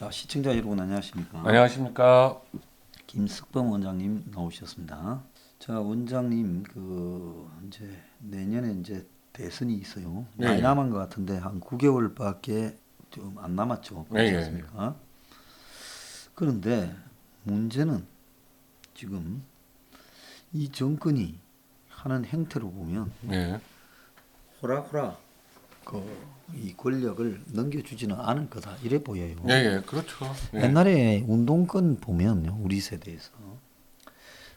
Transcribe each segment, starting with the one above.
자, 시청자 여러분 안녕하십니까? 안녕하십니까? 김석범 원장님 나오셨습니다. 자, 원장님 이제 내년에 이제 대선이 있어요. 네, 많이 예. 남은 것 같은데 한 9개월밖에 좀 안 남았죠. 네, 그렇지 예. 않습니까? 그런데 문제는 지금 이 정권이 하는 행태로 보면 네. 호락호락 이 권력을 넘겨주지는 않을 거다 이래 보여요. 예, 예, 그렇죠. 예. 옛날에 운동권 보면요, 우리 세대에서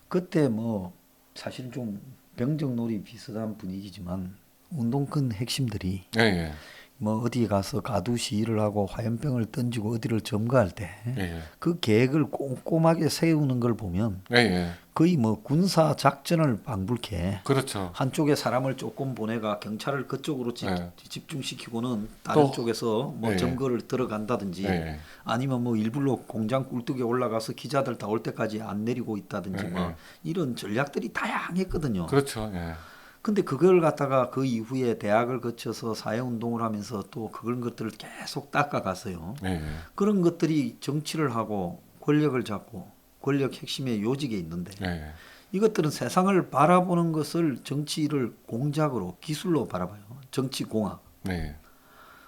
그때 뭐 사실 좀 병정놀이 비슷한 분위기지만 운동권 핵심들이 예, 예. 뭐 어디 가서 가두 시위를 하고 화염병을 던지고 어디를 점거할 때 예, 그 계획을 꼼꼼하게 세우는 걸 보면 예. 예. 거의 뭐 군사 작전을 방불케 그렇죠. 한쪽에 사람을 조금 보내가 경찰을 그쪽으로 예. 집중시키고는 다른 또, 쪽에서 뭐 예, 예. 점거를 들어간다든지 예, 예. 아니면 뭐 일부러 공장 꿀뚝에 올라가서 기자들 다 올 때까지 안 내리고 있다든지 예, 뭐 예. 이런 전략들이 다양했거든요. 그렇죠. 예. 근데 그걸 갖다가 그 이후에 대학을 거쳐서 사회운동을 하면서 또 그런 것들을 계속 닦아갔어요. 예, 예. 그런 것들이 정치를 하고 권력을 잡고 권력 핵심의 요직에 있는데 예, 예. 이것들은 세상을 바라보는 것을 정치를 공작으로 기술로 바라봐요. 정치공학. 예.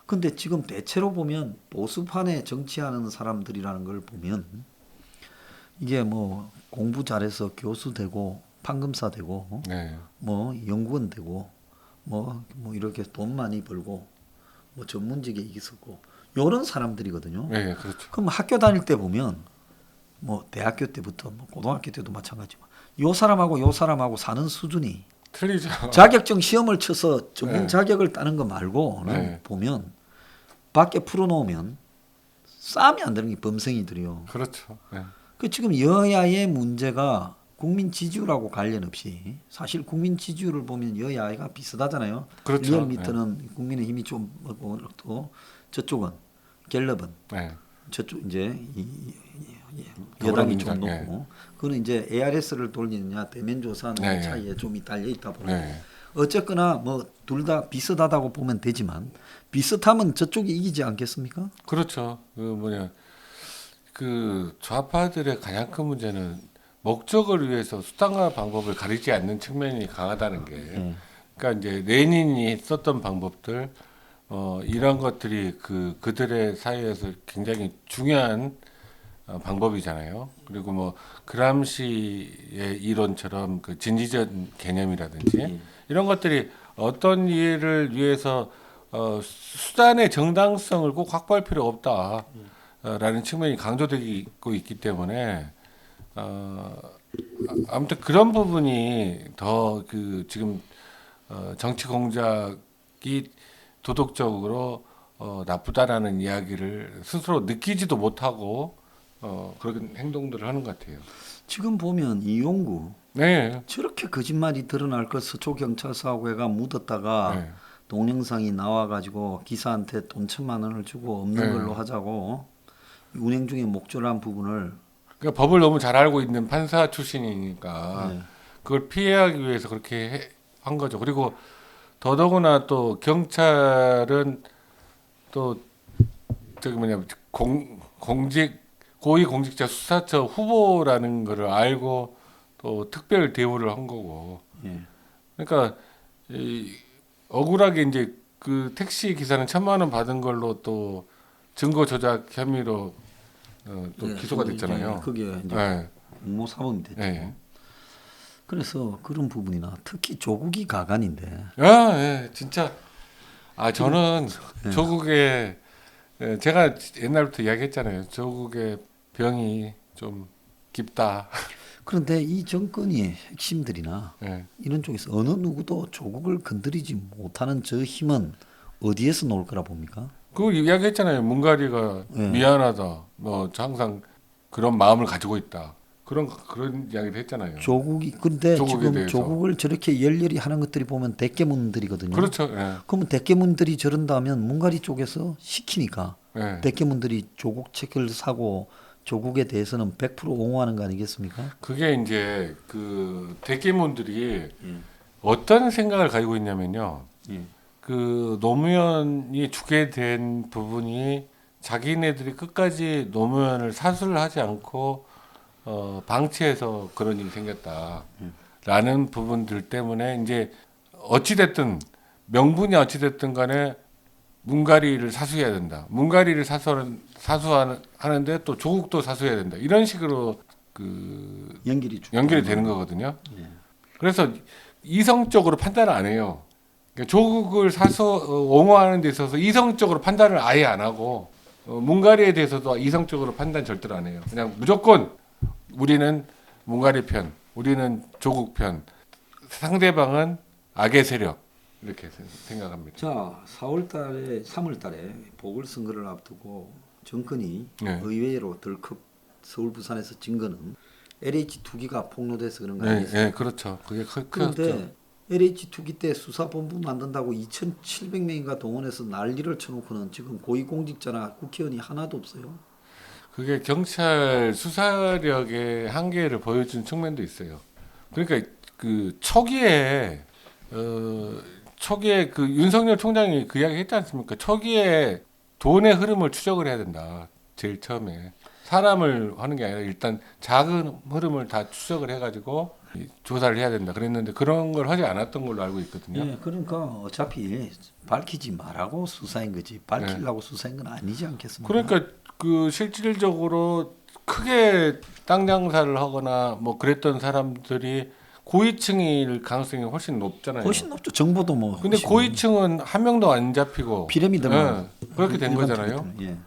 근데 지금 대체로 보면 보수판에 정치하는 사람들이라는 걸 보면 이게 뭐 공부 잘해서 교수 되고 판검사 되고 예. 뭐 연구원 되고 뭐 이렇게 돈 많이 벌고 뭐 전문직에 있었고 요런 사람들이거든요. 예, 예, 그렇죠. 그럼 학교 다닐 때 보면 뭐 대학교 때부터 뭐 고등학교 때도 마찬가지지만 요 사람하고 사는 수준이 틀리죠. 자격증 시험을 쳐서 전문 네. 자격을 따는 거 말고는 네. 보면 밖에 풀어놓으면 싸움이 안 되는 게 범생이들이요. 그렇죠. 예. 그 지금 여야의 문제가 국민 지지율하고 관련 없이 사실 국민 지지율을 보면 여야가 비슷하잖아요. 그렇죠. 리얼미터는 국민의힘이 좀 또 저쪽은 갤럽은 예. 저쪽 이제 여당이 더불어민주당, 좀 높고 그거는 이제 ARS를 돌리느냐 대면 조사하는 네, 차이에 좀 달려 있다 보니 네. 어쨌거나 뭐 둘 다 비슷하다고 보면 되지만 비슷하면 저쪽이 이기지 않겠습니까? 그렇죠. 그 좌파들의 가장 큰 문제는 목적을 위해서 수단과 방법을 가리지 않는 측면이 강하다는 게, 그러니까 이제 레닌이 썼던 방법들, 이런 것들이 그들의 사회에서 굉장히 중요한 방법이잖아요. 그리고 뭐 그람시의 이론처럼 그 진지적 개념이라든지 이런 것들이 어떤 일을 위해서 수단의 정당성을 꼭 확보할 필요 없다라는 측면이 강조되고 있기 때문에 아무튼 그런 부분이 더 지금 정치 공작이 도덕적으로 나쁘다라는 이야기를 스스로 느끼지도 못하고 그런 행동들을 하는 것 같아요. 지금 보면 이용구 네, 저렇게 거짓말이 드러날 것 서초경찰서하고 해가 묻었다가 네, 동영상이 나와가지고 기사한테 돈 1,000만 원을 주고 없는 네. 걸로 하자고 운행 중에 목졸한 부분을 그러니까 법을 너무 잘 알고 있는 판사 출신이니까 네. 그걸 피하기 위해서 그렇게 한 거죠. 그리고 더더구나 또 경찰은 또 저기 뭐냐 고위공직자 수사처 후보라는 거를 알고 또 특별 대우를 한 거고. 예. 그러니까 억울하게 이제 그 택시 기사는 1,000만 원 받은 걸로 또 증거 조작 혐의로 또 예, 기소가 이제 됐잖아요. 그게 이제 네. 공모사범이 됐죠. 네. 그래서 그런 부분이나 특히 조국이 가관인데 예, 진짜. 저는 조국의 제가 옛날부터 이야기했잖아요. 조국의 병이 좀 깊다. 그런데 이 정권의 핵심들이나 예. 이런 쪽에서 어느 누구도 조국을 건드리지 못하는 저 힘은 어디에서 나올 거라 봅니까? 그 이야기했잖아요. 문가리가 예. 미안하다. 뭐 항상 그런 마음을 가지고 있다. 그런 이야기를 했잖아요. 조국이 근데 조국에 지금 대해서. 조국을 저렇게 열렬히 하는 것들이 보면 대깨문들이거든요. 그렇죠. 예. 그러면 대깨문들이 저런다면 문가리 쪽에서 시키니까 예. 대깨문들이 조국 책을 사고 조국에 대해서는 100% 옹호하는 거 아니겠습니까? 그게 이제 그 대기문들이 어떤 생각을 가지고 있냐면요. 예. 그 노무현이 주게 된 부분이 자기네들이 끝까지 노무현을 사수를 하지 않고 방치해서 그런 일이 생겼다라는 부분들 때문에 이제 어찌됐든 명분이 어찌됐든 간에 문가리를 사수해야 된다. 문가리를 사수하는데 또 조국도 사수해야 된다. 이런 식으로 그 연결이 되는 거거든요. 예. 그래서 이성적으로 판단을 안 해요. 그러니까 조국을 옹호하는 데 있어서 이성적으로 판단을 아예 안 하고 문가리에 대해서도 이성적으로 판단 절대로 안 해요. 그냥 무조건 우리는 문가리 편, 우리는 조국 편, 상대방은 악의 세력 이렇게 생각합니다. 자, 3월 달에 보궐선거를 앞두고 정권이 네. 의외로 덜컥 서울 부산에서 진 거는 LH 투기가 폭로돼서 그런 거 네, 아니겠습니까? 네, 그렇죠. 그게 그런데 크죠. LH 투기 때 수사본부 만든다고 2,700명인가 동원해서 난리를 쳐놓고는 지금 고위공직자나 국회의원이 하나도 없어요. 그게 경찰 수사력의 한계를 보여준 측면도 있어요. 그러니까 그 초기에 그 윤석열 총장이 그 이야기 했지 않습니까? 초기에 돈의 흐름을 추적을 해야 된다. 제일 처음에 사람을 하는 게 아니라 일단 작은 흐름을 다 추적을 해가지고 조사를 해야 된다. 그랬는데 그런 걸 하지 않았던 걸로 알고 있거든요. 예, 그러니까 어차피 밝히지 말라고 수사인 거지 밝히려고 수사인 건 아니지 않겠습니까? 그러니까 그 실질적으로 크게 땅 장사를 하거나 뭐 그랬던 사람들이 고위층일 가능성이 훨씬 높잖아요. 훨씬 높죠. 정보도 뭐. 근데 훨씬 고위층은 한 명도 안 잡히고 피라미드만 그렇게 된 일반 거잖아요. 피라미드. 예.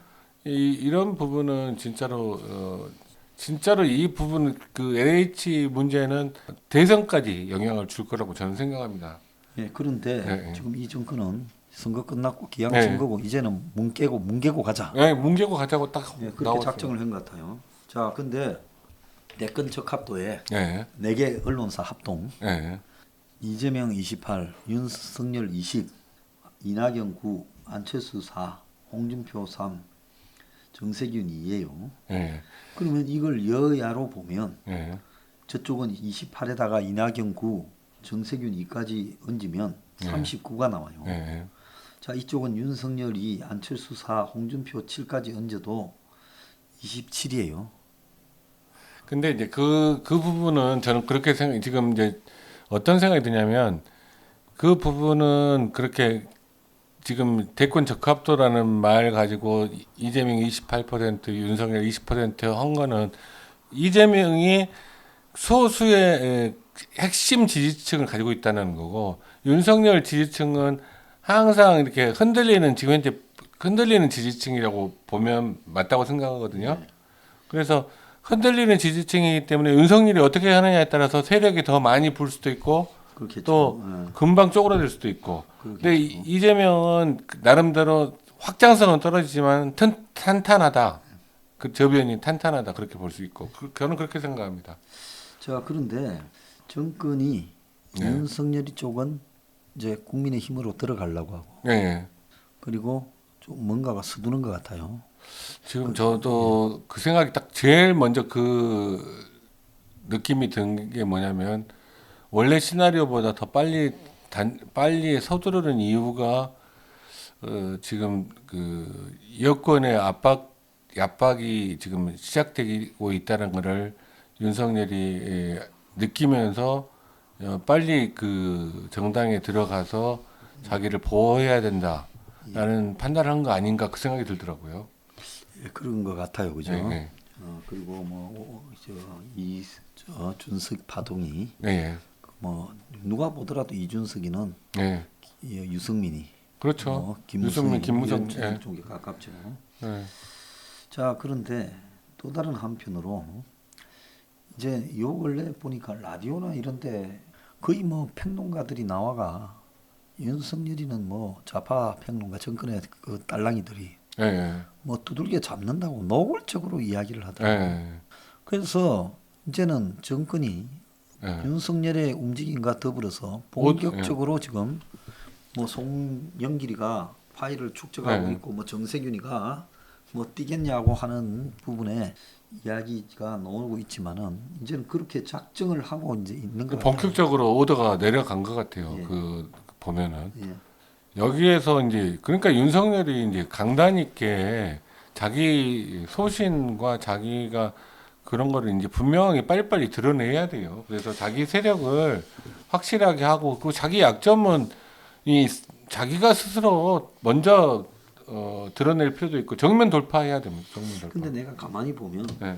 이런 부분은 진짜로 이 부분 그 LH 문제는 대선까지 영향을 줄 거라고 저는 생각합니다. 예, 그런데 네. 지금 이 정권은 선거 끝났고 기한 네. 선거고 이제는 뭉개고 가자. 네, 뭉개고 가자고 딱 예, 그렇게 나왔어요. 작정을 한 것 같아요. 자, 근데 대권 적합도에 네, 4개 언론사 합동 네, 이재명 28, 윤석열 20, 이낙연 9, 안철수 4, 홍준표 3, 정세균 2예요. 네, 그러면 이걸 여야로 보면 네, 저쪽은 28에다가 이낙연 9, 정세균 2까지 얹으면 39가 나와요. 네. 자, 이쪽은 윤석열 2, 안철수 4, 홍준표 7까지 얹어도 27이에요. 근데 이제 그 부분은 저는 그렇게 지금 이제 어떤 생각이 드냐면 그 부분은 그렇게 지금 대권 적합도라는 말 가지고 이재명 28%, 윤석열 20%한 거는 이재명이 소수의 핵심 지지층을 가지고 있다는 거고 윤석열 지지층은 항상 이렇게 지금 현재 흔들리는 지지층이라고 보면 맞다고 생각하거든요. 그래서 흔들리는 지지층이기 때문에 윤석열이 어떻게 하느냐에 따라서 세력이 더 많이 불 수도 있고 그렇겠죠. 또 예. 금방 쪼그라들 수도 있고. 그러겠죠. 근데 이재명은 나름대로 확장성은 떨어지지만 탄탄하다. 그 저변이 탄탄하다 그렇게 볼 수 있고 저는 그렇게 생각합니다. 자, 그런데 정권이 네. 윤석열이 쪽은 이제 국민의힘으로 들어가려고 하고 네. 그리고 좀 뭔가가 서두는 것 같아요. 지금 저도 그 생각이 딱 제일 먼저 그 느낌이 든 게 뭐냐면 원래 시나리오보다 더 빨리 서두르는 이유가 지금 그 여권의 압박이 지금 시작되고 있다는 것을 윤석열이 느끼면서 빨리 그 정당에 들어가서 자기를 보호해야 된다라는 판단을 한 거 아닌가 그 생각이 들더라고요. 예, 그런 것 같아요, 그죠? 네, 네. 그리고 준석 파동이 네, 뭐 누가 보더라도 이준석이는 네. 유승민이 그렇죠. 김무성이 유승민, 김무성, 이런 예. 쪽에 가깝죠. 네. 자, 그런데 또 다른 한편으로 이제 요 근래 보니까 라디오나 이런데 거의 뭐 평론가들이 나와가 윤석열이는 뭐 좌파 평론가 정권의 그 딸랑이들이 네. 뭐 두들겨 잡는다고 노골적으로 이야기를 하더라고요. 네. 그래서 이제는 정권이 네. 윤석열의 움직임과 더불어서 본격적으로 지금 뭐 송영길이가 파일을 축적하고 네. 있고 뭐 정세균이가 뭐 뛰겠냐고 하는 부분에 이야기가 나오고 있지만은 이제는 그렇게 작정을 하고 이제 있는 것 같아요. 본격적으로 오더가 내려간 것 같아요. 예. 그 보면은 예. 여기에서 이제 그러니까 윤석열이 이제 강단 있게 자기 소신과 자기가 그런 거를 이제 분명하게 빨리빨리 드러내야 돼요. 그래서 자기 세력을 확실하게 하고 그 자기 약점은 이 자기가 스스로 먼저 드러낼 필요도 있고 정면 돌파해야 됩니다. 정면 돌파. 근데 내가 가만히 보면 네.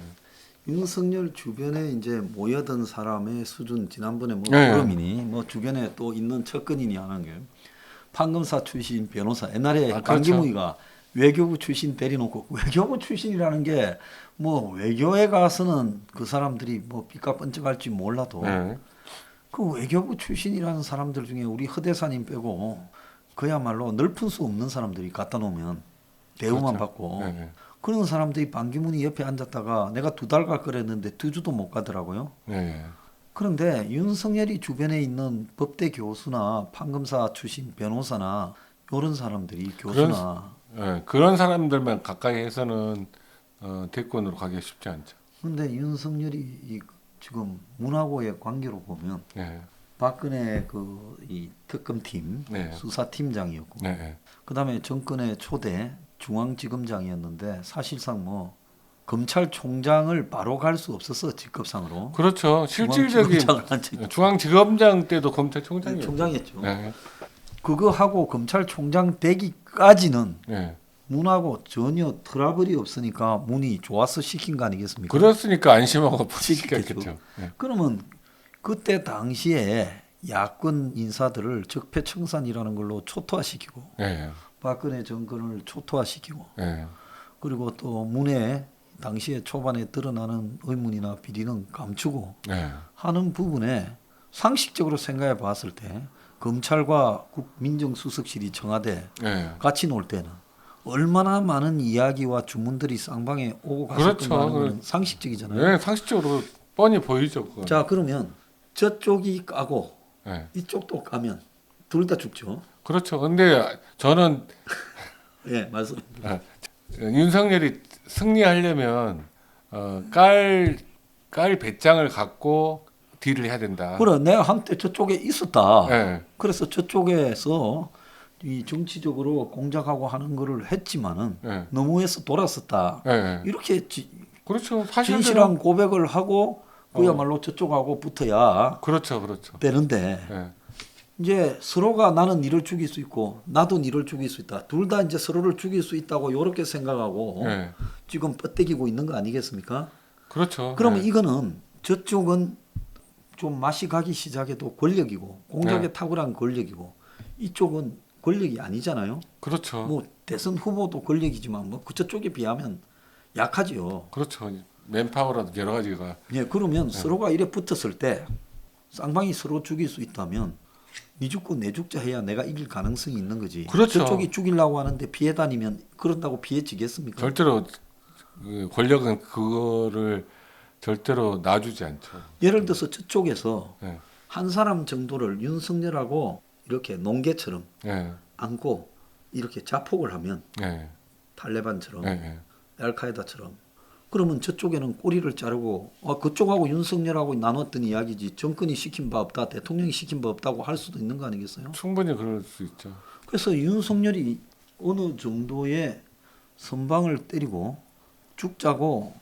윤석열 주변에 이제 모여든 사람의 수준 지난번에 뭐 네. 그럼이니 뭐 주변에 또 있는 측근이니 하는 게 판검사 출신 변호사 옛날에 그렇죠. 강기무이가 외교부 출신 데려놓고 외교부 출신이라는 게 뭐 외교에 가서는 그 사람들이 뭐 삐까 번쩍할지 몰라도 네. 그 외교부 출신이라는 사람들 중에 우리 허대사님 빼고 그야말로 넓은 수 없는 사람들이 갖다 놓으면 대우만 그렇죠. 받고 네. 그런 사람들이 반기문이 옆에 앉았다가 내가 2달 갈 거랬는데 2주도 못 가더라고요. 네. 그런데 윤석열이 주변에 있는 법대 교수나 판검사 출신 변호사나 이런 사람들이 교수나 네. 그런 사람들만 가까이 해서는 대권으로 가기가 쉽지 않죠. 그런데 윤석열이 지금 문하고의 관계로 보면 네. 박근혜 그 이 특검팀 네. 수사팀장이었고 네. 그다음에 정권의 초대 중앙지검장이었는데 사실상 뭐 검찰총장을 바로 갈 수 없었어 직급상으로. 그렇죠. 실질적인 중앙지검장을 한 적이 중앙지검장 때도 검찰총장이었죠. 총장이었죠. 네. 그거 하고 검찰총장 되기까지는 네. 문하고 전혀 트러블이 없으니까 문이 좋아서 시킨 거 아니겠습니까? 그렇으니까 안심하고 시켰겠죠. 시켰겠죠. 네. 그러면 그때 당시에 야권 인사들을 적폐청산이라는 걸로 초토화시키고 네. 박근혜 정권을 초토화시키고 네. 그리고 또 문에 당시에 초반에 드러나는 의문이나 비리는 감추고 네. 하는 부분에 상식적으로 생각해 봤을 때 검찰과 민정수석실이 청와대 네. 같이 놀 때는 얼마나 많은 이야기와 주문들이 쌍방에 오고 갔을 그렇죠. 건가 하는 건 상식적이잖아요. 네, 상식적으로 뻔히 보이죠. 그건. 자 그러면 저쪽이 까고 네. 이쪽도 까면 둘 다 죽죠. 그렇죠. 근데 저는 예, 말씀. 윤석열이 승리하려면 깔 배짱을 갖고 딜을 해야 된다. 그래, 내가 한때 저쪽에 있었다. 네. 그래서 저쪽에서 이 정치적으로 공작하고 하는 거를 했지만은 네. 너무해서 돌았었다. 네. 이렇게 그렇죠. 사실대로. 진실한 고백을 하고 그야말로 저쪽하고 붙어야 그렇죠. 그렇죠. 되는데 네. 이제 서로가 나는 니를 죽일 수 있고 나도 니를 죽일 수 있다. 둘 다 이제 서로를 죽일 수 있다고 이렇게 생각하고 네. 지금 뻗대기고 있는 거 아니겠습니까? 그렇죠. 그러면 네. 이거는 저쪽은 좀 맛이 가기 시작해도 권력이고 공작에 네. 탁월한 권력이고 이쪽은 권력이 아니잖아요. 그렇죠. 뭐 대선 후보도 권력이지만 뭐 그쪽에 비하면 약하지요. 그렇죠. 맨파워라도 여러 가지가. 예, 그러면 서로가 이래 붙었을 때 쌍방이 서로 죽일 수 있다면 니 죽고 내 죽자 해야 내가 이길 가능성이 있는 거지. 그렇죠. 저쪽이 죽이려고 하는데 피해 다니면 그런다고 피해지겠습니까? 절대로 그 권력은 그거를 절대로 놔주지 않죠. 예를 들어서 저쪽에서 네. 한 사람 정도를 윤석열하고 이렇게 농개처럼 네. 안고 이렇게 자폭을 하면 네. 탈레반처럼 네. 알카에다처럼 그러면 저쪽에는 꼬리를 자르고 그쪽하고 윤석열하고 나눴던 이야기지 정권이 시킨 바 없다 대통령이 시킨 바 없다고 할 수도 있는 거 아니겠어요? 충분히 그럴 수 있죠. 그래서 윤석열이 어느 정도의 선방을 때리고 죽자고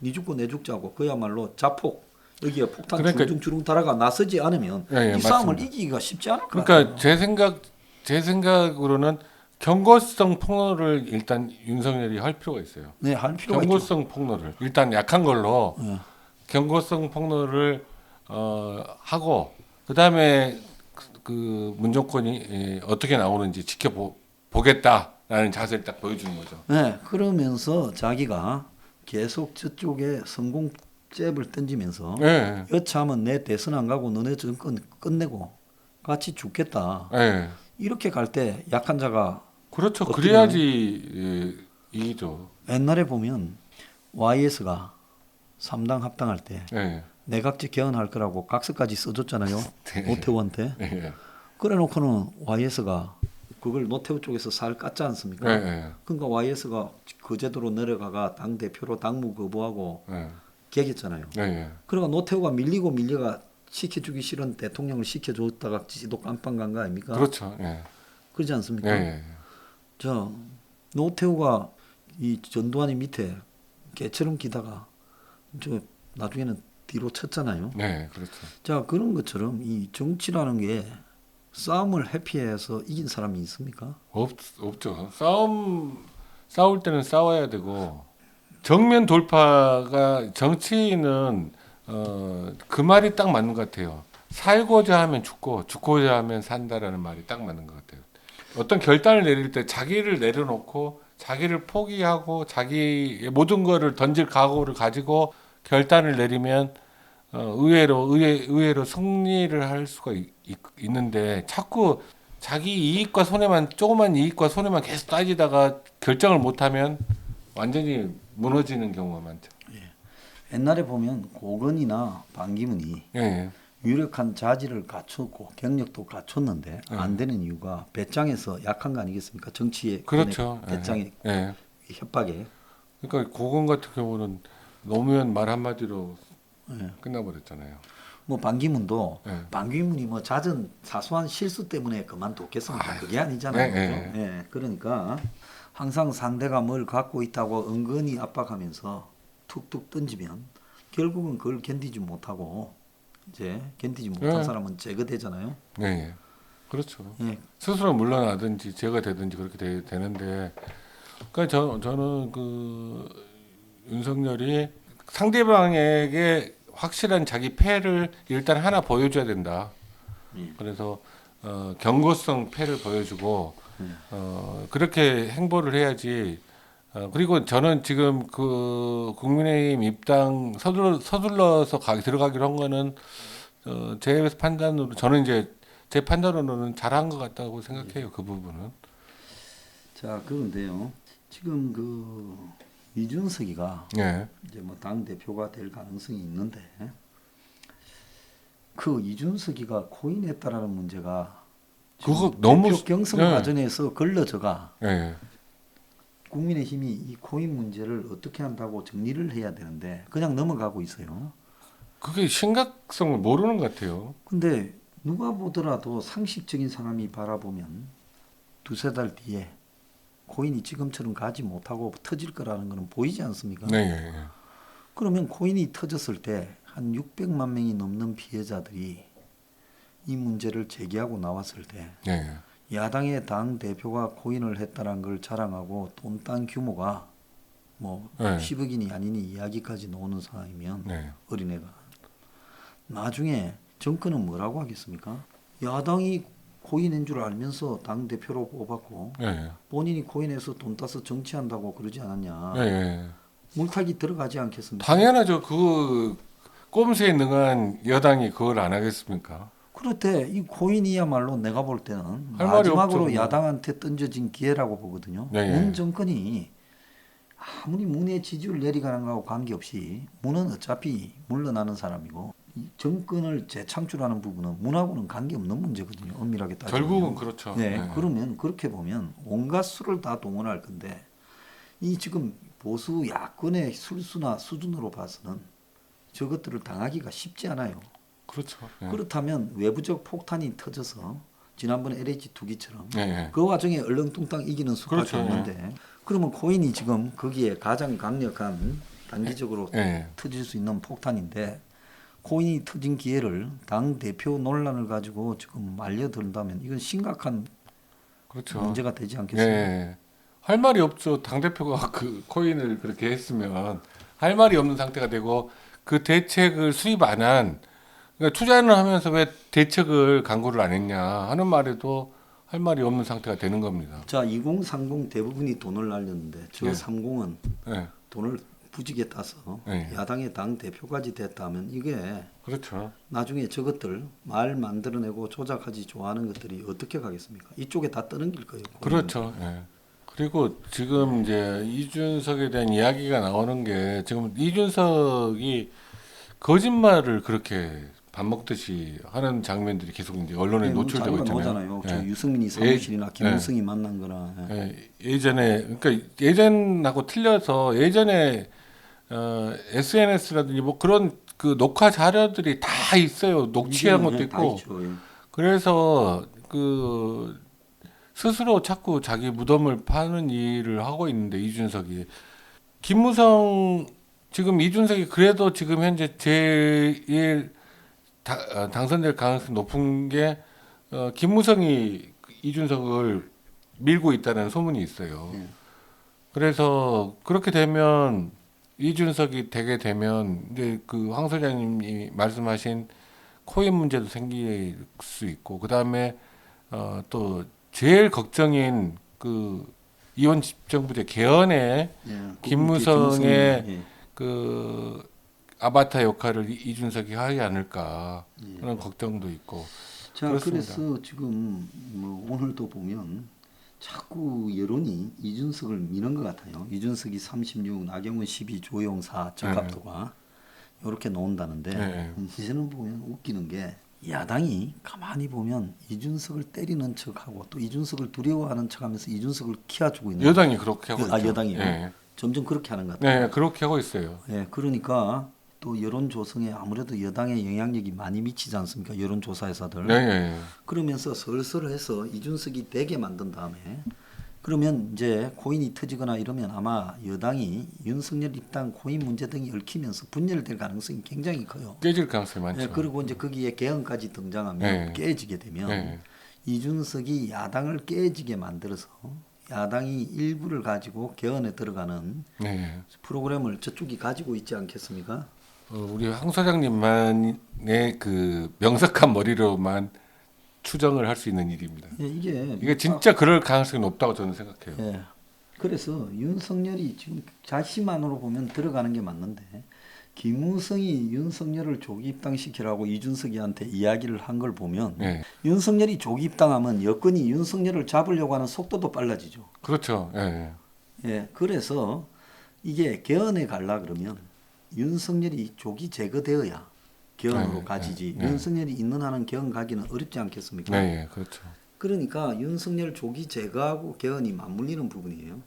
니 죽고 내 죽자고 그야말로 자폭 여기에 폭탄 그러니까- 주릉주릉 달아가 나서지 않으면 예, 이 싸움을 맞습니다. 이기기가 쉽지 않을 것 그러니까 같아요. 제 생각으로는 경고성 폭로를 일단 윤석열이 할 필요가 있어요. 네, 할 필요가 있죠. 경고성 폭로를 일단 약한 걸로 예. 경고성 폭로를 하고 그다음에 그 문정권이 어떻게 나오는지 지켜보겠다라는 자세를 딱 보여주는 거죠. 네, 그러면서 자기가 계속 저쪽에 성공 잽을 던지면서 네, 여차하면 내 대선 안 가고 너네 정권 끝내고 같이 죽겠다. 네. 이렇게 갈 때 약한 자가 그렇죠. 어떻게 그래야지 이기죠. 옛날에 보면 YS가 3당 합당할 때 네. 내각제 개헌할 거라고 각서까지 써줬잖아요. 네. 노태우한테. 네. 그래놓고는 YS가 그걸 노태우 쪽에서 살 깠지 않습니까? 네. 네. 그러니까 YS가 그 제도로 내려가가 당 대표로 당무 거부하고 네. 개겼잖아요. 네. 그러니까 노태우가 밀려가 시켜주기 싫은 대통령을 시켜줬다가 지도 깜빵 간 거 아닙니까? 그렇죠. 네. 그러지 않습니까? 네. 저 노태우가 이 전두환이 밑에 개처럼 기다가 저 나중에는 뒤로 쳤잖아요. 네, 그렇죠. 자, 그런 것처럼 이 정치라는 게 싸움을 회피해서 이긴 사람이 있습니까? 없죠. 싸울 때는 싸워야 되고 정면 돌파가 정치인은 그 말이 딱 맞는 것 같아요. 살고자 하면 죽고 죽고자 하면 산다라는 말이 딱 맞는 것 같아요. 어떤 결단을 내릴 때 자기를 내려놓고 자기를 포기하고 자기의 모든 거를 던질 각오를 가지고 결단을 내리면 의외로 승리를 할 수가 있는데 자꾸 자기 이익과 손해만 조그만 이익과 손해만 계속 따지다가 결정을 못하면 완전히 무너지는 경우가 많죠. 옛날에 보면 고건이나 반기문이 예, 예. 유력한 자질을 갖췄고 경력도 갖췄는데 예. 안 되는 이유가 배짱에서 약한 거 아니겠습니까? 정치의 그렇죠. 배짱의 예. 협박에. 그러니까 고건 같은 경우는 노무현 말 한마디로 예. 끝나버렸잖아요. 뭐 반기문도 예. 반기문이 뭐 잦은 사소한 실수 때문에 그만뒀겠습니까? 그게 아니잖아요. 예, 그죠? 예. 그러니까 항상 상대가 뭘 갖고 있다고 은근히 압박하면서 툭툭 던지면 결국은 그걸 견디지 못하고 이제 견디지 못한 예. 사람은 제거되잖아요. 예, 예. 그렇죠. 예. 스스로 물러나든지 제가 되든지 그렇게 되는데, 그러니까 저는 그 윤석열이 상대방에게 확실한 자기 패를 일단 하나 보여줘야 된다. 그래서 경고성 패를 보여주고 그렇게 행보를 해야지. 그리고 저는 지금 그 국민의힘 입당 서둘러서 들어가기로 한 거는 제 판단으로 저는 이제 제 판단으로는 잘한 것 같다고 생각해요. 그 부분은. 자, 그런데요. 지금 그 이준석이가 예. 이제 뭐 당 대표가 될 가능성이 있는데 그 이준석이가 고인했다라는 문제가 그거 지금 너무 대표 경선 예. 과정에서 걸러져가 예. 국민의힘이 이 고인 문제를 어떻게 한다고 정리를 해야 되는데 그냥 넘어가고 있어요. 그게 심각성을 모르는 것 같아요. 근데 누가 보더라도 상식적인 사람이 바라보면 두세 달 뒤에 코인이 지금처럼 가지 못하고 터질 거라는 것은 보이지 않습니까? 네. 예, 예. 그러면 코인이 터졌을 때 한 600만 명이 넘는 피해자들이 이 문제를 제기하고 나왔을 때 예, 예. 야당의 당 대표가 코인을 했다는 걸 자랑하고 돈 딴 규모가 뭐 네. 10억이니 아니니 이야기까지 나오는 상황이면 네. 어린애가 나중에 정권은 뭐라고 하겠습니까? 야당이 코인인 줄 알면서 당 대표로 뽑았고 예, 예. 본인이 코인해서 돈 따서 정치한다고 그러지 않았냐? 예, 예. 물타기 들어가지 않겠습니까? 당연하죠. 그 꼼수에 능한 여당이 그걸 안 하겠습니까? 그렇대 이 코인이야말로 내가 볼 때는 할 말이 마지막으로 없죠, 뭐. 야당한테 던져진 기회라고 보거든요. 네, 예. 문 정권이 아무리 문의 지지율 내리가는 거하고 관계없이 문은 어차피 물러나는 사람이고 이 정권을 재창출하는 부분은 문하고는 관계없는 문제거든요. 엄밀하게 따지면. 결국은 그렇죠. 네, 예. 그러면 그렇게 보면 온갖 수를 다 동원할 건데 이 지금 보수 야권의 술수나 수준으로 봐서는 저것들을 당하기가 쉽지 않아요. 그렇죠. 예. 그렇다면 외부적 폭탄이 터져서 지난번 LH 투기처럼 예, 예. 그 와중에 얼렁뚱땅 이기는 수밖에 그렇죠, 없는데 그러면 코인이 지금 거기에 가장 강력한 단기적으로 예, 예. 터질 수 있는 폭탄인데 코인이 터진 기회를 당 대표 논란을 가지고 지금 말려든다면 이건 심각한 그렇죠. 문제가 되지 예, 않겠습니까? 예. 할 말이 없죠. 당 대표가 그 코인을 그렇게 했으면 할 말이 없는 상태가 되고 그 대책을 수립 안 한 그러니까 투자는 하면서 왜 대책을 강구를 안 했냐 하는 말에도 할 말이 없는 상태가 되는 겁니다. 자, 2030 대부분이 돈을 날렸는데 저 예. 30은 예. 돈을 부지게 따서 예. 야당의 당 대표까지 됐다면 이게 그렇죠. 나중에 저것들 말 만들어내고 조작하지 좋아하는 것들이 어떻게 가겠습니까? 이쪽에 다 떠넘길 거예요. 그렇죠. 예. 그리고 지금 이제 이준석에 대한 이야기가 나오는 게 지금 이준석이 거짓말을 그렇게 밥 먹듯이 하는 장면들이 계속 이제 언론에 노출되고 있잖아요. 나오잖아요. 저 예. 유승민이 사무실이나 김무성이 만난 거나. 예전에 그러니까 예전하고 틀려서 예전에 SNS라든지 뭐 그런 그 녹화 자료들이 다 있어요. 녹취한 것도 다 있고. 있죠. 예. 그래서 그 스스로 자꾸 자기 무덤을 파는 일을 하고 있는데 이준석이 김무성 지금 이준석이 그래도 지금 현재 제일 당선될 가능성이 높은 게 김무성이 이준석을 밀고 있다는 소문이 있어요. 예. 그래서 그렇게 되면 이준석이 되게 되면 이제 그 황 소장님이 말씀하신 코인 문제도 생길 수 있고 그다음에 또 제일 걱정인 그 이원 집정부제 개헌에 예. 김무성의 예. 그 아바타 역할을 이준석이 하지 않을까 예. 그런 걱정도 있고 자, 그렇습니다. 그래서 지금 뭐 오늘도 보면 자꾸 여론이 이준석을 미는 것 같아요. 이준석이 36, 나경원 12, 조영 4 적합도가 이렇게 나온다는데 네. 이제는 보면 웃기는 게 야당이 가만히 보면 이준석을 때리는 척하고 또 이준석을 두려워하는 척하면서 이준석을 키워주고 있는 여당이 그렇게 하고 아, 있죠. 여당이요? 네. 점점 그렇게 하는 것 같아요. 네, 그렇게 하고 있어요. 예, 그러니까 또 여론 조성에 아무래도 여당의 영향력이 많이 미치지 않습니까? 여론 조사회사들. 네, 네. 그러면서 슬슬해서 이준석이 되게 만든 다음에 그러면 이제 코인이 터지거나 이러면 아마 여당이 윤석열 입당 코인 문제 등이 얽히면서 분열될 가능성이 굉장히 커요. 깨질 가능성이 많죠. 예, 그리고 이제 거기에 개헌까지 등장하면 네. 깨지게 되면 네. 이준석이 야당을 깨지게 만들어서 야당이 일부를 가지고 개헌에 들어가는 네. 프로그램을 저쪽이 가지고 있지 않겠습니까? 우리 황 소장님만의 그 명석한 머리로만 추정을 할 수 있는 일입니다. 예, 이게 진짜 그럴 가능성이 높다고 저는 생각해요. 예. 그래서 윤석열이 지금 자신만으로 보면 들어가는 게 맞는데 김무성이 윤석열을 조기 입당시키라고 이준석이한테 이야기를 한 걸 보면 네. 윤석열이 조기 입당하면 여건이 윤석열을 잡으려고 하는 속도도 빨라지죠. 그렇죠. 예. 예. 그래서 이게 개헌에 갈라 그러면 윤석열이 조기 제거되어야 개헌으로 네, 가지지. 네, 네. 윤석열이 있는 한은 개헌 가기는 어렵지 않겠습니까? 네, 그렇죠. 그러니까 윤석열 조기 제거하고 개헌이 맞물리는 부분이에요.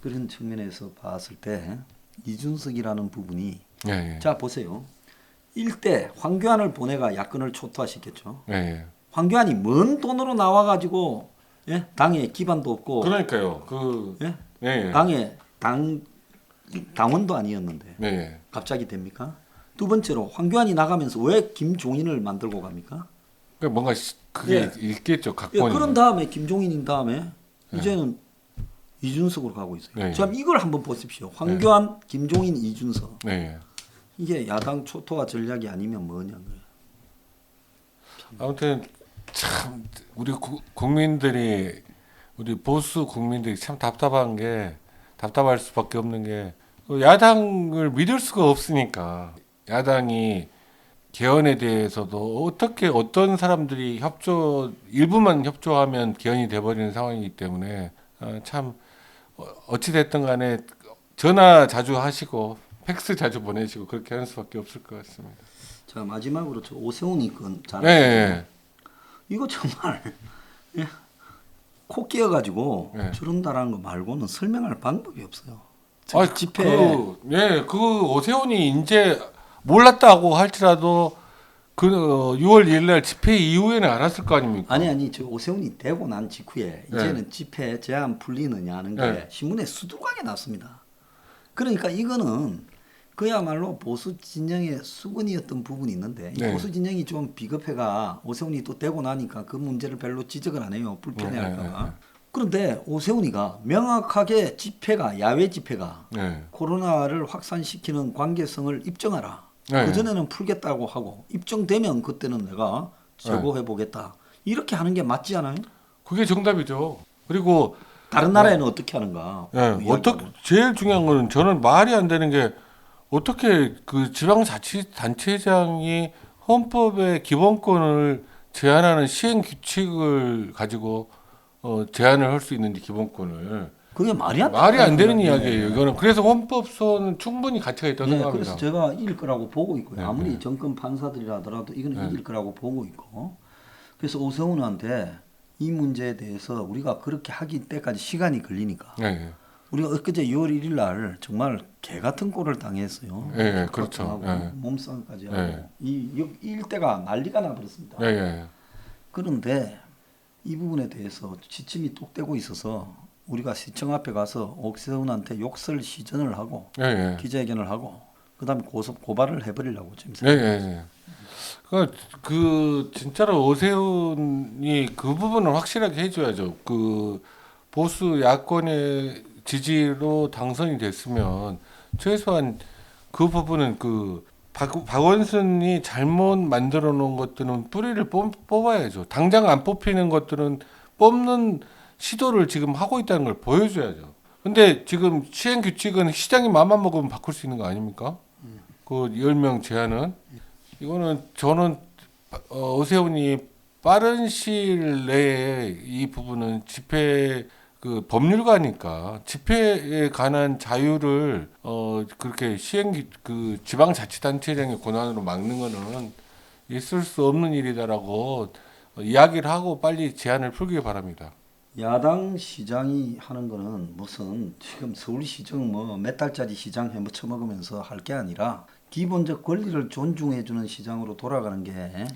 그런 측면에서 봤을 때 이준석이라는 부분이 네, 자 보세요. 일대 황교안을 보내가 야권을 초토화시켰죠. 네. 황교안이 먼 돈으로 나와가지고 예? 당에 기반도 없고 그러니까요. 그 예? 네, 당에 당원도 아니었는데 네. 갑자기 됩니까? 두 번째로 황교안이 나가면서 왜 김종인을 만들고 갑니까? 그러니까 뭔가 그게 예. 있겠죠. 예, 각본이. 그런 다음에 김종인인 다음에 이제는 이준석으로 가고 있어요. 네. 참 이걸 한번 보십시오. 황교안, 김종인, 이준석. 네. 이게 야당 초토화 전략이 아니면 뭐냐고요. 아무튼 참 우리 국민들이 우리 보수 국민들이 참 답답할 수밖에 없는 게 야당을 믿을 수가 없으니까 야당이 개헌에 대해서도 어떻게 어떤 사람들이 일부만 협조하면 개헌이 돼버리는 상황이기 때문에 참 어찌 됐든 간에 전화 자주 하시고 팩스 자주 보내시고 그렇게 하는 수밖에 없을 것 같습니다. 자 마지막으로 저 오세훈이 건 잘. 네. 이거 정말 예, 코 끼어가지고 네. 저런다라는 거 말고는 설명할 방법이 없어요. 아, 집회 그 오세훈이 이제 몰랐다고 할지라도 그 6월 1일 날 집회 이후에는 알았을 거 아닙니까? 아니 저 오세훈이 되고 난 직후에 이제는 집회 제한 풀리느냐 하는 게 네. 신문에 수두하게 났습니다. 그러니까 이거는 그야말로 보수 진영의 수건이었던 부분이 있는데 이 네. 보수 진영이 좀 비겁해가 오세훈이 또 되고 나니까 그 문제를 별로 지적을 안 해요. 불편해할까봐. 그런데 오세훈이가 명확하게 야외 집회가 네. 코로나를 확산시키는 관계성을 입증하라. 네. 그전에는 풀겠다고 하고 입증되면 그때는 내가 제고해보겠다. 이렇게 하는 게 맞지 않아요? 그게 정답이죠. 그리고 다른 나라에는 어떻게 하는가? 어떻게 제일 중요한 거는 저는 말이 안 되는 게 어떻게 그 지방자치단체장이 헌법의 기본권을 제한하는 시행 규칙을 가지고 제한을 할 수 있는지 기본권을 그게 말이 안 되는 이야기예요. 이야기예요. 이거는 그래서 헌법소는 충분히 가치가 있다고 네, 생각합니다. 그래서 제가 이길 거라고 보고 있고요. 네, 아무리 네. 정권 판사들이라 하더라도 이거는 네. 이길 거라고 보고 있고. 그래서 오세훈한테 이 문제에 대해서 우리가 그렇게 하기 때까지 시간이 걸리니까 네, 우리가 엊그제 6월 1일 날 정말 개 같은 꼴을 당했어요. 네, 그렇죠. 하고 네. 몸싸움까지 하고 네. 이 일대가 난리가 나버렸습니다. 네, 네. 그런데 이 부분에 대해서 지침이 뚝 떼고 있어서 우리가 시청 앞에 가서 오세훈한테 욕설 시전을 하고 예, 예. 기자회견을 하고 그다음에 고발을 해버리려고 지금 예, 예. 그 진짜로 오세훈이 그 부분을 확실하게 해줘야죠. 그 보수 야권의 지지로 당선이 됐으면 최소한 그 부분은 그 박원순이 잘못 만들어 놓은 것들은 뿌리를 뽑아야죠. 당장 안 뽑히는 것들은 뽑는 시도를 지금 하고 있다는 걸 보여줘야죠. 근데 지금 시행 규칙은 시장이 마음만 먹으면 바꿀 수 있는 거 아닙니까? 그 10명 제한은 이거는 저는 오세훈이 빠른 시일 내에 이 부분은 집회 그 법률가니까 집회에 관한 자유를 그렇게 그 지방자치단체장의 권한으로 막는 거는 있을 수 없는 일이다라고 이야기를 하고 빨리 제안을 풀길 바랍니다. 야당 시장이 하는 거는 무슨 지금 서울시정 뭐 몇 달짜리 시장 해뭐 처먹으면서 할 게 아니라 기본적 권리를 존중해주는 시장으로 돌아가는 게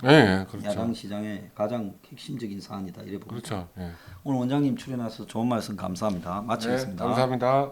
예, 그렇죠. 야당 시장의 가장 핵심적인 사안이다 이래 봅니다. 그렇죠. 예. 오늘 원장님 출연해서 좋은 말씀 감사합니다. 마치겠습니다. 네, 감사합니다.